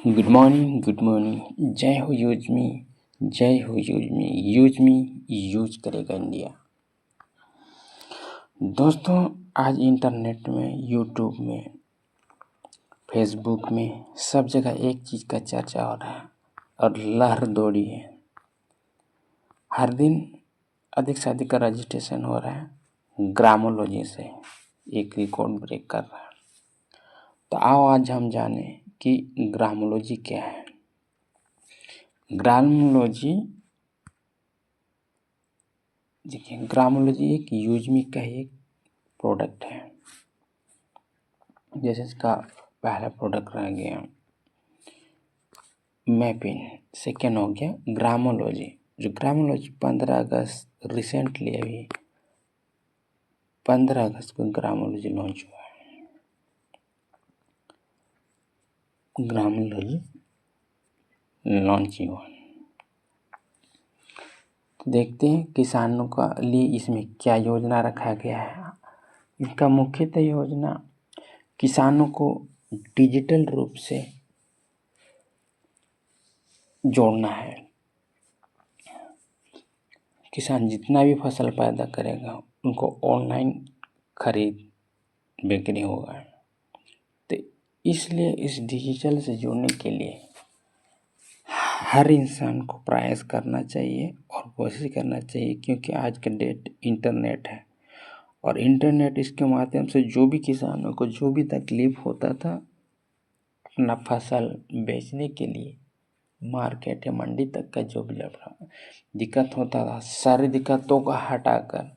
Good morning, good morning. जय हो use me, जय हो use me. Use me use करेगा इंडिया। दोस्तों, आज इंटरनेट में, यूट्यूब में, फेसबुक में सब जगह एक चीज़ का चर्चा हो रहा है और लहर दौड़ी है। हर दिन अधिक से अधिक का रजिस्ट्रेशन हो रहा है ग्रामोलॉजी से, एक रिकॉर्ड ब्रेक कर रहा है। तो आओ आज हम जाने कि ग्रामोलॉजी क्या है। ग्रामोलॉजी देखिए, ग्रामोलॉजी एक यूजमी का एक प्रोडक्ट है। जैसे इसका पहला प्रोडक्ट रह गया मैपिंग, सेकेंड हो गया ग्रामोलॉजी। जो ग्रामोलॉजी 15 अगस्त रिसेंटली अभी 15 अगस्त को ग्रामोलॉजी लॉन्च हुआ है। ग्रामोलॉजी लॉन्च हुआ। देखते हैं किसानों का लिए इसमें क्या योजना रखा गया है। इसका मुख्यतः योजना किसानों को डिजिटल रूप से जोड़ना है। किसान जितना भी फसल पैदा करेगा उनको ऑनलाइन खरीद बिक्री होगा। तो इसलिए इस डिजिटल से जुड़ने के लिए हर इंसान को प्रयास करना चाहिए और कोशिश करना चाहिए, क्योंकि आज का डेट इंटरनेट है और इंटरनेट इसके माध्यम से जो भी किसानों को जो भी तकलीफ होता था अपना फसल बेचने के लिए मार्केट या मंडी तक का जो भी दिक्कत होता था, सारी दिक्कतों को हटाकर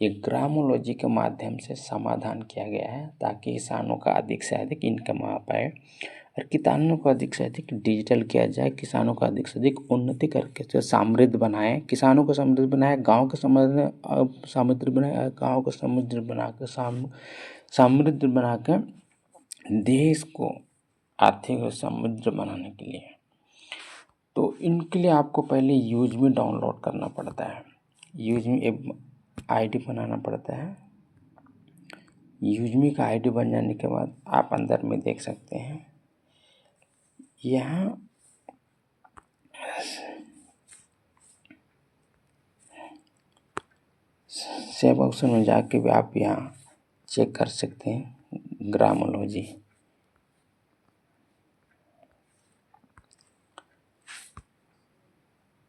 ये ग्रामोलॉजी के माध्यम से समाधान किया गया है, ताकि किसानों का अधिक से अधिक इनकम आ पाए और किसानों को अधिक से अधिक डिजिटल किया जाए। किसानों को अधिक से अधिक उन्नति करके जो समृद्ध बनाए, किसानों को समृद्ध बनाए, गाँव को समृद्ध बनाए, गाँव को समृद्ध बनाकर समृद्ध बनाकर देश को आर्थिक और समृद्ध बनाने के लिए। तो इनके लिए आपको पहले यूजमी डाउनलोड करना पड़ता है। यूजमी आईडी बनाना पड़ता है। यूजमी का आईडी बन जाने के बाद आप अंदर में देख सकते हैं, यहाँ सेव ऑप्शन में जाके भी आप यहाँ चेक कर सकते हैं ग्रामोलॉजी।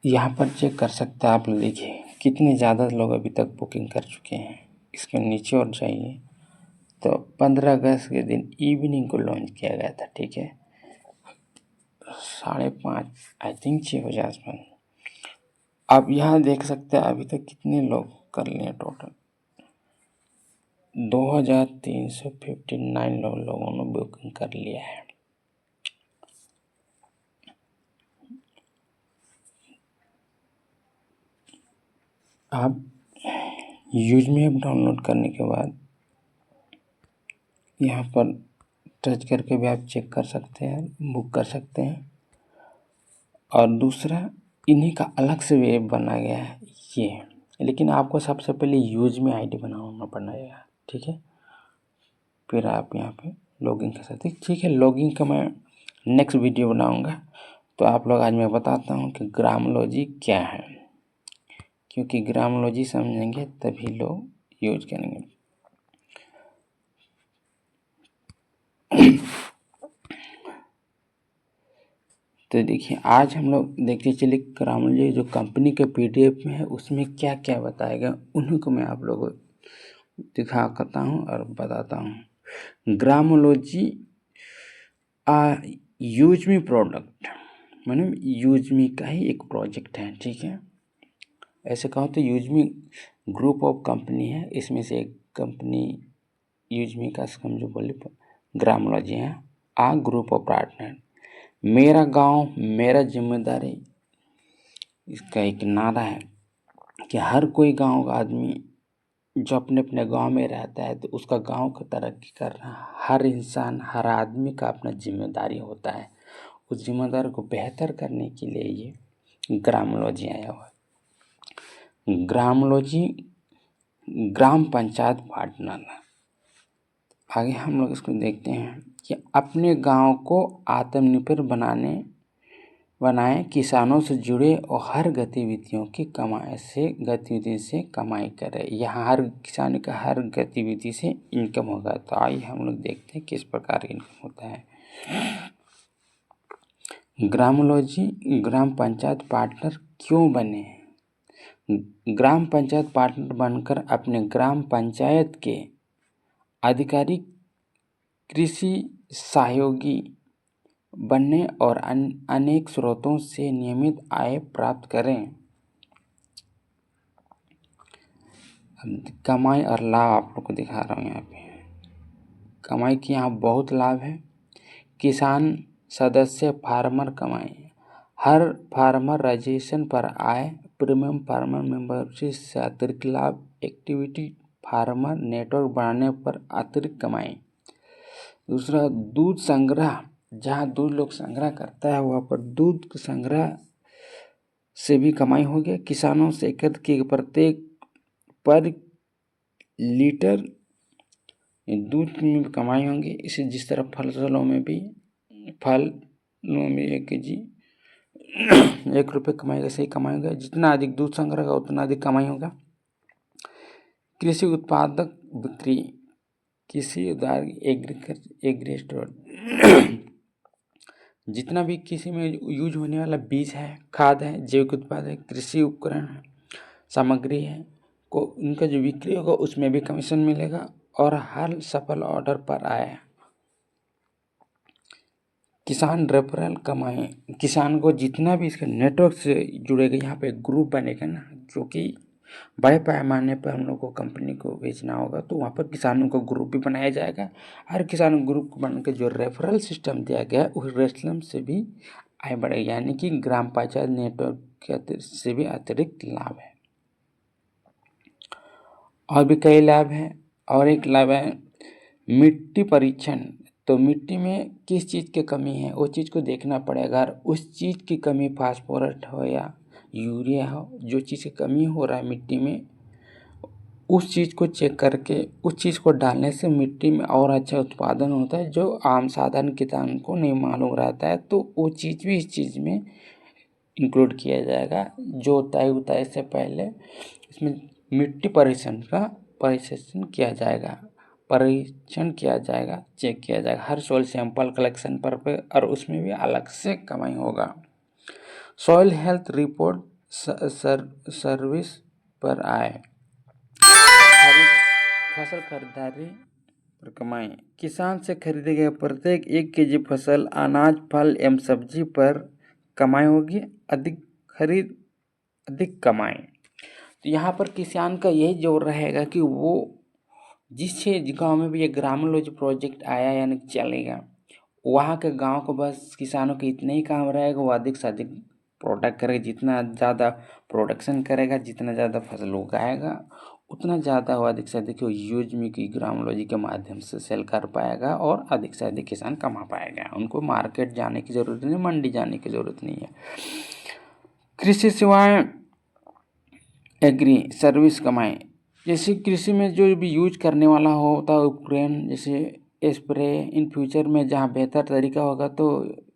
यहाँ पर चेक कर सकते हैं आप। देखिए कितने ज़्यादा लोग अभी तक बुकिंग कर चुके हैं। इसके नीचे और जाइए तो 15 अगस्त के दिन इवनिंग को लॉन्च किया गया था, ठीक है, 5:30 आई थिंक 6 बजे आसपास। आप यहाँ देख सकते हैं अभी तक कितने लोग कर लिए। टोटल 2359 लोगों ने बुकिंग कर लिया है। आप यूजमी ऐप डाउनलोड करने के बाद यहाँ पर टच करके भी आप चेक कर सकते हैं, बुक कर सकते हैं। और दूसरा, इन्हीं का अलग से ऐप बना गया है ये, लेकिन आपको सबसे पहले यूजमी आईडी बनाना पड़ेगा, ठीक है। फिर आप यहाँ पे लॉगिन कर सकते हैं, ठीक है। लॉगिन का मैं नेक्स्ट वीडियो बनाऊँगा। तो आप लोग आज मैं बताता हूँ कि ग्रामोलॉजी क्या है, क्योंकि ग्रामोलॉजी समझेंगे तभी लोग यूज करेंगे। तो देखिए आज हम लोग देखते चले ग्रामोलॉजी जो कंपनी के PDF में है उसमें क्या क्या बताएगा, उन्हीं को मैं आप लोगों को दिखाता हूँ और बताता हूँ। ग्रामोलॉजी यूजमी प्रोडक्ट, मतलब यूजमी का ही एक प्रोजेक्ट है, ठीक है। ऐसे कहो तो यूजमी ग्रुप ऑफ कंपनी है, इसमें से एक कंपनी यूजमी का समझो बोले ग्रामोलॉजी है। ग्रुप ऑफ पार्टनर, मेरा गांव मेरा जिम्मेदारी, इसका एक नारा है कि हर कोई गांव का आदमी जो अपने अपने गांव में रहता है तो उसका गांव को तरक्की करना हर इंसान, हर आदमी का अपना जिम्मेदारी होता है। उस जिम्मेदारी को बेहतर करने के लिए ये ग्रामोलॉजी आया हुआ है। ग्रामोलॉजी ग्राम पंचायत पार्टनर, आगे हम लोग इसको देखते हैं कि अपने गांव को आत्मनिर्भर बनाए, किसानों से जुड़े और हर गतिविधि से कमाई करे। यहाँ हर किसान का हर गतिविधि से इनकम होगा। तो आइए हम लोग देखते हैं किस प्रकार इनकम होता है। ग्रामोलॉजी ग्राम पंचायत पार्टनर क्यों बने? ग्राम पंचायत पार्टनर बनकर अपने ग्राम पंचायत के अधिकारी, कृषि सहयोगी बनने और अनेक स्रोतों से नियमित आय प्राप्त करें। कमाई और लाभ आप लोग को दिखा रहा हूँ। यहाँ पे कमाई की यहाँ बहुत लाभ है। किसान सदस्य फार्मर कमाई, हर फार्मर रजिस्ट्रेशन पर आय, प्रीमियम फार्मर मेंबरशिप से अतिरिक्त लाभ, एक्टिविटी फार्मर नेटवर्क बढ़ाने पर अतिरिक्त कमाई। दूसरा, दूध संग्रह, जहाँ दूध लोग संग्रह करता है वहाँ पर दूध संग्रह से भी कमाई हो गया। किसानों से एकत्र की प्रत्येक पर लीटर दूध में भी कमाई होंगी। इसी जिस तरह फलों में भी 1 kg 1 रुपये कमाई, सही कमाई होगा। जितना अधिक दूध संग्रह होगा उतना अधिक कमाई होगा। कृषि उत्पादक बिक्री, कृषि उद्योग एग्री स्टोर, जितना भी कृषि में यूज होने वाला बीज है, खाद है, जैविक उत्पाद है, कृषि उपकरण है, सामग्री है को उनका जो बिक्री होगा उसमें भी कमीशन मिलेगा और हर सफल ऑर्डर पर आए। किसान रेफरल कमाई, किसान को जितना भी इसका नेटवर्क से जुड़ेगा, यहाँ पे ग्रुप बनेगा ना, जो कि बड़े पैमाने पर हम लोग को कंपनी को बेचना होगा तो वहाँ पर किसानों को ग्रुप भी बनाया जाएगा। हर किसान ग्रुप को बनकर जो रेफरल सिस्टम दिया गया उस रेफरल से भी आय बढ़ेगी, यानी कि ग्राम पंचायत नेटवर्क से भी अतिरिक्त लाभ है। और भी कई लाभ हैं। और एक लाभ है मिट्टी परीक्षण। तो मिट्टी में किस चीज़ की कमी है वो चीज़ को देखना पड़ेगा। उस चीज़ की कमी फास्फोरस हो या यूरिया हो, जो चीज़ की कमी हो रहा है मिट्टी में, उस चीज़ को चेक करके उस चीज़ को डालने से मिट्टी में और अच्छा उत्पादन होता है, जो आम साधारण किसान को नहीं मालूम रहता है। तो वो चीज़ भी इस चीज़ में इंक्लूड किया जाएगा। जोताई से पहले इसमें मिट्टी परीक्षण किया जाएगा, चेक किया जाएगा हर सॉइल सैंपल कलेक्शन पर और उसमें भी अलग से कमाई होगा। सॉइल हेल्थ रिपोर्ट सर्विस पर आए, फसल खरीदारी पर कमाई, किसान से खरीदे गए प्रत्येक 1 kg फसल, अनाज, फल एवं सब्जी पर कमाई होगी। अधिक कमाई। तो यहाँ पर किसान का यही जोर रहेगा कि वो जिस गांव में भी ये ग्रामोलॉजी प्रोजेक्ट आया यानी चलेगा, वहाँ के गांव को बस किसानों के इतना ही काम रहेगा, वो अधिक से अधिक प्रोडक्ट करेगा। जितना ज़्यादा प्रोडक्शन करेगा, जितना ज़्यादा फसल उगाएगा, उतना ज़्यादा वो अधिक से अधिक यूज में की ग्रामोलॉजी के माध्यम से सेल कर पाएगा और अधिक से अधिक किसान कमा पाएगा। उनको मार्केट जाने की ज़रूरत नहीं, मंडी जाने की ज़रूरत नहीं है। कृषि सेवाएं एग्री सर्विस कमाई, जैसे कृषि में जो भी यूज करने वाला होता है उपकरण, जैसे स्प्रे, इन फ्यूचर में जहाँ बेहतर तरीका होगा तो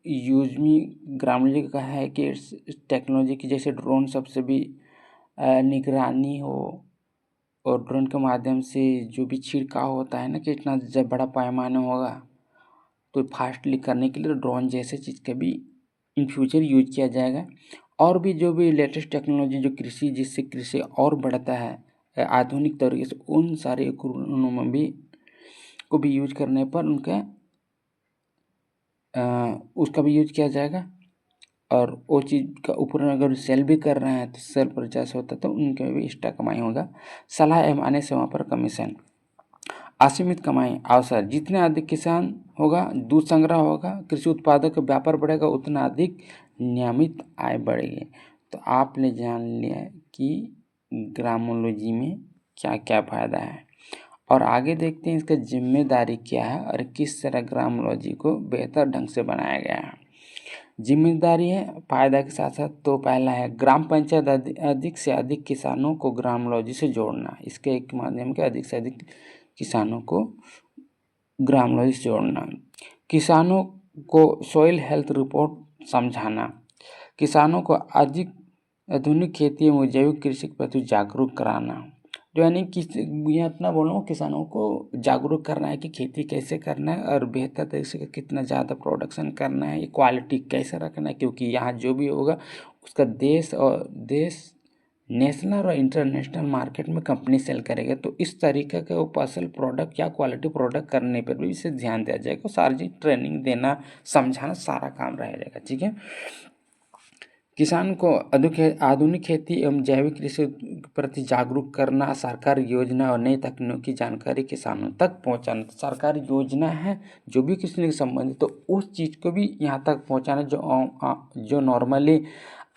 यूज में ग्रामोलॉजी का है कि टेक्नोलॉजी की, जैसे ड्रोन सबसे भी निगरानी हो और ड्रोन के माध्यम से जो भी छिड़काव होता है ना, कि इतना जब बड़ा पैमाना होगा तो फास्टली करने के लिए ड्रोन जैसे चीज़ का भी इन फ्यूचर यूज किया जाएगा। और भी जो भी लेटेस्ट टेक्नोलॉजी जो कृषि, जिससे कृषि और बढ़ता है आधुनिक तरीके से, उन सारे उपकरणों में भी को भी यूज करने पर उसका भी यूज किया जाएगा। और वो चीज़ का उपकरण अगर सेल भी कर रहे हैं तो सेल परचेस होता है तो उनके भी एक्स्ट्रा कमाई होगा। सलाह एवं अन्य सेवा पर कमीशन, असीमित कमाई अवसर, जितने अधिक किसान होगा, दूध संग्रह होगा, कृषि उत्पादक का व्यापार बढ़ेगा, उतना अधिक नियमित आय बढ़ेगी। तो आपने जान लिया कि ग्रामोलॉजी में क्या क्या फायदा है। और आगे देखते हैं इसका जिम्मेदारी क्या है और किस तरह ग्रामोलॉजी को बेहतर ढंग से बनाया गया है। जिम्मेदारी है फायदा के साथ साथ, तो पहला है ग्राम पंचायत अधिक से अधिक किसानों को ग्रामोलॉजी से जोड़ना। इसके एक माध्यम के अधिक से अधिक किसानों को ग्रामोलॉजी से जोड़ना, किसानों को सॉइल हेल्थ रिपोर्ट समझाना, किसानों को अधिक आधुनिक खेती एवं जैविक कृषि के प्रति जागरूक कराना। जो यानी कि मैं अपना बोल रहा हूँ, किसानों को जागरूक करना है कि खेती कैसे करना है और बेहतर तरीके से कितना ज़्यादा प्रोडक्शन करना है, क्वालिटी कैसे रखना है, क्योंकि यहाँ जो भी होगा उसका देश नेशनल और इंटरनेशनल मार्केट में कंपनी सेल करेगा। तो इस तरीके का वो फसल प्रोडक्ट या क्वालिटी प्रोडक्ट करने पर भी इसे ध्यान दिया जाएगा। सारी ट्रेनिंग देना, समझाना, सारा काम रहेगा। ठीक है। किसान को आधुनिक खेती एवं जैविक कृषि के प्रति जागरूक करना, सरकारी योजना और नई तकनीकी जानकारी किसानों तक पहुंचाना। सरकारी योजना है जो भी किसी से संबंधित, तो उस चीज़ को भी यहाँ तक पहुंचाना जो नॉर्मली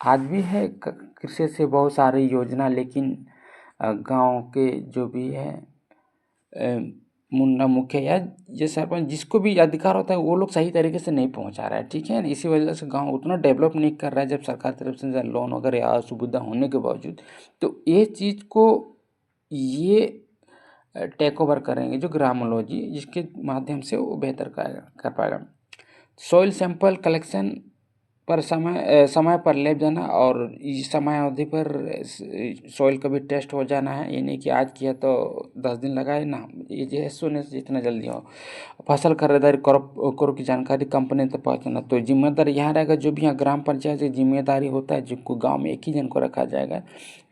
आज भी है कृषि से बहुत सारी योजना, लेकिन गांव के जो भी है मुन्ना मुखिया या ये सरपंच जिसको भी अधिकार होता है वो लोग सही तरीके से नहीं पहुंचा रहा है। ठीक है। इसी वजह से गांव उतना डेवलप नहीं कर रहा है, जब सरकार तरफ से लोन वगैरह या सुविधा होने के बावजूद। तो ये चीज़ को ये टेक ओवर करेंगे जो ग्रामोलॉजी, जिसके माध्यम से वो बेहतर कर पाएगा। सॉइल सैंपल कलेक्शन पर समय पर ले जाना और इस समय अवधि पर सॉइल का भी टेस्ट हो जाना है। ये नहीं कि आज किया तो 10 दिन लगाए ना, ये जैसे जितना जल्दी हो। फसल खरीदारी करो की जानकारी कंपनी तक पहुँचाना। तो जिम्मेदारी यहाँ रहेगा, जो भी यहाँ ग्राम पंचायत की जिम्मेदारी होता है, जिनको गाँव में एक ही जन को रखा जाएगा,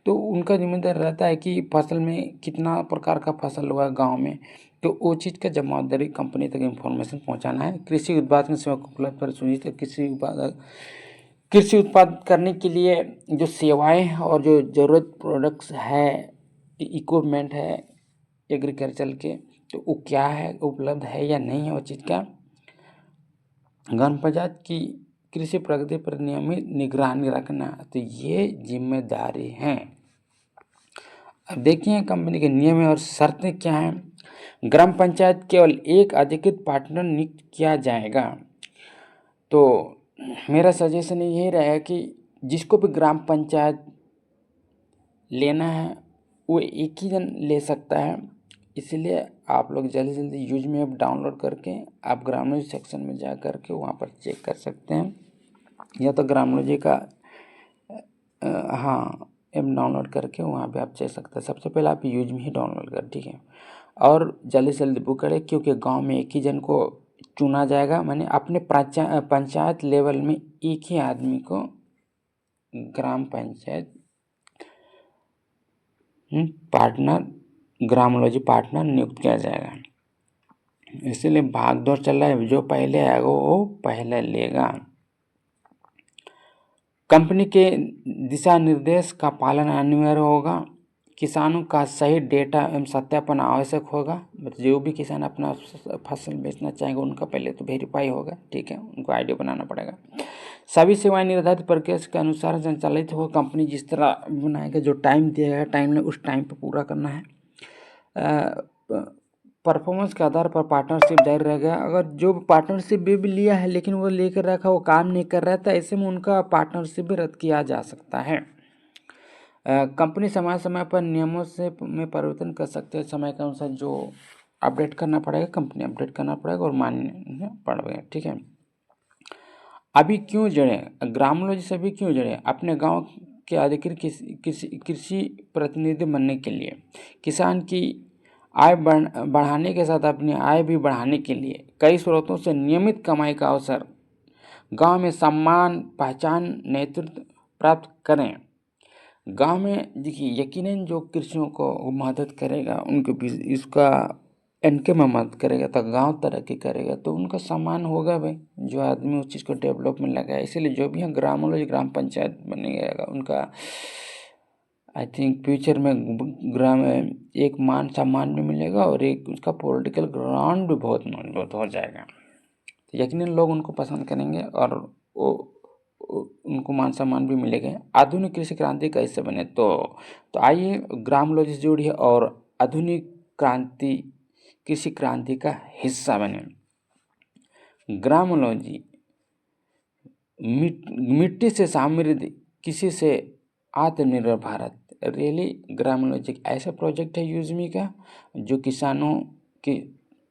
तो उनका जिम्मेदारी रहता है कि फसल में कितना प्रकार का फसल हुआ गाँव में, तो वो चीज़ का जवाबदारी कंपनी तक इन्फॉर्मेशन पहुंचाना है। कृषि उत्पादन सेवा को उपलब्ध पर सुनिश्चित कृषि उत्पाद करने के लिए जो सेवाएं हैं और जो ज़रूरत प्रोडक्ट्स है, इक्विपमेंट है एग्रीकल्चर के, तो वो क्या है, उपलब्ध है या नहीं है, वो चीज़ का ग्राम पंचायत की कृषि प्रगति पर नियमित निगरानी रखना, तो ये जिम्मेदारी है। अब देखिए कंपनी के नियम और शर्तें क्या हैं। ग्राम पंचायत केवल एक अधिकृत पार्टनर नियुक्त किया जाएगा। तो मेरा सजेशन यही रहेगा कि जिसको भी ग्राम पंचायत लेना है वो एक ही जन ले सकता है। इसलिए आप लोग जल्दी से जल्दी यूज में ऐप डाउनलोड करके आप ग्रामोलॉजी सेक्शन में जा करके वहाँ पर चेक कर सकते हैं, या तो ग्रामोलॉजी का हाँ ऐप डाउनलोड करके वहाँ पे आप चेक सकते हैं। सबसे पहले आप यूज में ही डाउनलोड कर, ठीक है। और जल्दी से जल्दी बुक करें, क्योंकि गांव में एक ही जन को चुना जाएगा। मैंने अपने पंचायत लेवल में एक ही आदमी को ग्राम पंचायत पार्टनर, ग्रामोलॉजी पार्टनर नियुक्त किया जाएगा। इसीलिए भाग दौड़ चल रहा है, जो पहले आएगा वो पहले लेगा। कंपनी के दिशा निर्देश का पालन अनिवार्य होगा। किसानों का सही डेटा एवं सत्यापन आवश्यक होगा। मतलब जो भी किसान अपना फसल बेचना चाहेंगे उनका पहले तो वेरीफाई होगा, ठीक है, उनको आईडी बनाना पड़ेगा। सभी सेवाएं निर्धारित प्रक्रिया के अनुसार संचालित हो। कंपनी जिस तरह बनाएगा, जो टाइम दिया गया टाइम में उस टाइम पर पूरा करना है। परफॉर्मेंस के आधार पर पार्टनरशिप जारी रहेगा। अगर जो पार्टनरशिप भी लिया है लेकिन वो लेकर रखा वो काम नहीं कर रहा है, तो ऐसे में उनका पार्टनरशिप भी रद्द किया जा सकता है। कंपनी समय समय पर नियमों से में परिवर्तन कर सकते हैं। समय के अनुसार जो अपडेट करना पड़ेगा, कंपनी अपडेट करना पड़ेगा और मानना पड़ेगा, ठीक है। अभी क्यों जुड़े ग्रामोलॉजी से, अभी क्यों जुड़े? अपने गांव के अधिकृत कृषि प्रतिनिधि बनने के लिए, किसान की आय बढ़ाने के साथ अपनी आय भी बढ़ाने के लिए, कई स्रोतों से नियमित कमाई का अवसर, गांव में सम्मान, पहचान, नेतृत्व प्राप्त करें। गांव में देखिए यकीनन जो कृषियों को मदद करेगा, उनको भी इसका इनके में मदद करेगा, तो गांव तरक्की करेगा, तो उनका सम्मान होगा भाई, जो आदमी उस चीज़ को डेवलप में लगाए। इसीलिए जो भी यहाँ ग्रामोलॉजी ग्राम पंचायत बनेगा उनका आई थिंक फ्यूचर में ग्राम एक मान सम्मान भी मिलेगा और एक उसका पॉलिटिकल ग्राउंड भी बहुत मजबूत हो जाएगा। तो यकीनन लोग उनको पसंद करेंगे और वो उनको मान सम्मान भी मिलेगा। आधुनिक कृषि क्रांति कैसे बने, तो आइए ग्रामोलॉजी से जुड़िए और आधुनिक क्रांति कृषि क्रांति का हिस्सा बने। ग्रामोलॉजी मिट्टी से समृद्ध, कृषि से आत्मनिर्भर भारत। रियली ग्रामोलॉजी एक ऐसा प्रोजेक्ट है यूजमी का जो किसानों की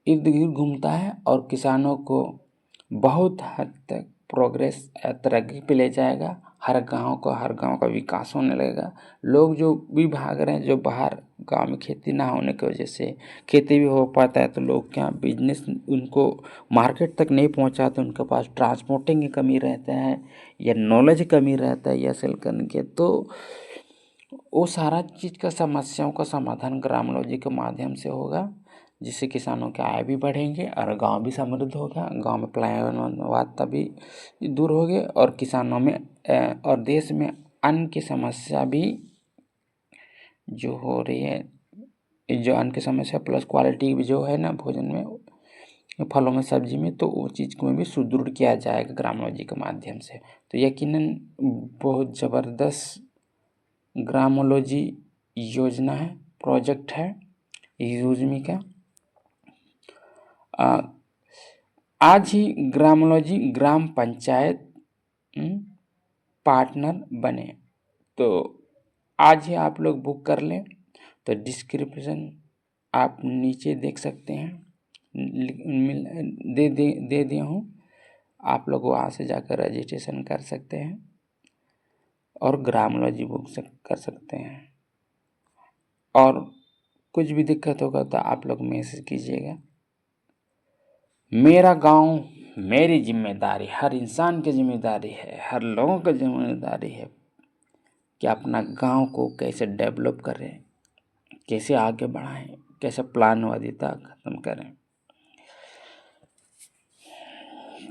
इर्द गिर्द घूमता है और किसानों को बहुत हद तक प्रोग्रेस तरक्की पे ले जाएगा। हर गांव का विकास होने लगेगा। लोग जो भी भाग रहे हैं, जो बाहर गांव में खेती ना होने की वजह से, खेती भी हो पाता है तो लोग क्या बिजनेस उनको मार्केट तक नहीं पहुंचा, तो उनके पास ट्रांसपोर्टिंग की कमी रहता है या नॉलेज कमी रहता है या सेल करने के, तो वो सारा चीज़ का समस्याओं का समाधान ग्रामोलॉजी के माध्यम से होगा, जिससे किसानों की आय भी बढ़ेंगे और गांव भी समृद्ध होगा। गांव में पलायनवाद भी दूर होगी और किसानों में और देश में अन्न की समस्या भी जो हो रही है, जो अन्न की समस्या प्लस क्वालिटी भी जो है ना भोजन में, फलों में, सब्जी में, तो वो चीज़ को भी सुदृढ़ किया जाएगा ग्रामोलॉजी के माध्यम से। तो यकीनन बहुत ज़बरदस्त ग्रामोलॉजी योजना है, प्रोजेक्ट है यूजमी का। आज ही ग्रामोलॉजी ग्राम पंचायत पार्टनर बने, तो आज ही आप लोग बुक कर लें। तो डिस्क्रिप्शन आप नीचे देख सकते हैं, दे दिया हूँ। आप लोग वहाँ से जाकर रजिस्ट्रेशन कर सकते हैं और ग्रामोलॉजी बुक कर सकते हैं। और कुछ भी दिक्कत होगा तो आप लोग मैसेज कीजिएगा। मेरा गांव मेरी जिम्मेदारी, हर इंसान की जिम्मेदारी है, हर लोगों की जिम्मेदारी है कि अपना गांव को कैसे डेवलप करें, कैसे आगे बढ़ाएं, कैसे प्लानवादिता खत्म करें।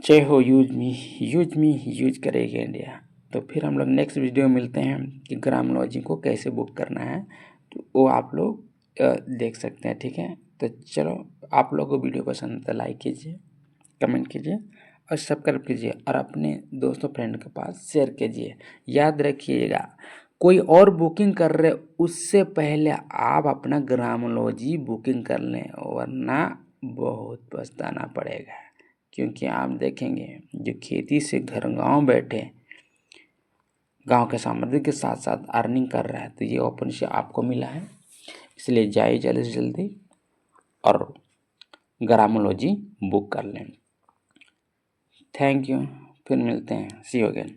जय हो यूज मी यूज करेगी इंडिया। तो फिर हम लोग नेक्स्ट वीडियो मिलते हैं कि ग्रामोलॉजी को कैसे बुक करना है, तो वो आप लोग देख सकते हैं। ठीक है, तो चलो, आप लोगों को वीडियो पसंद है तो लाइक कीजिए, कमेंट कीजिए और सब्सक्राइब कीजिए और अपने दोस्तों फ्रेंड के पास शेयर कीजिए। याद रखिएगा, कोई और बुकिंग कर रहे उससे पहले आप अपना ग्रामोलॉजी बुकिंग कर लें, वरना बहुत पछताना पड़ेगा। क्योंकि आप देखेंगे जो खेती से घर गांव बैठे गांव के सामर्थ्य के साथ साथ अर्निंग कर रहा है, तो ये अपॉर्चुनिटी आपको मिला है। इसलिए जाइए जल्दी से जल्दी और ग्रामोलॉजी बुक कर लें। थैंक यू, फिर मिलते हैं, सी यू अगेन।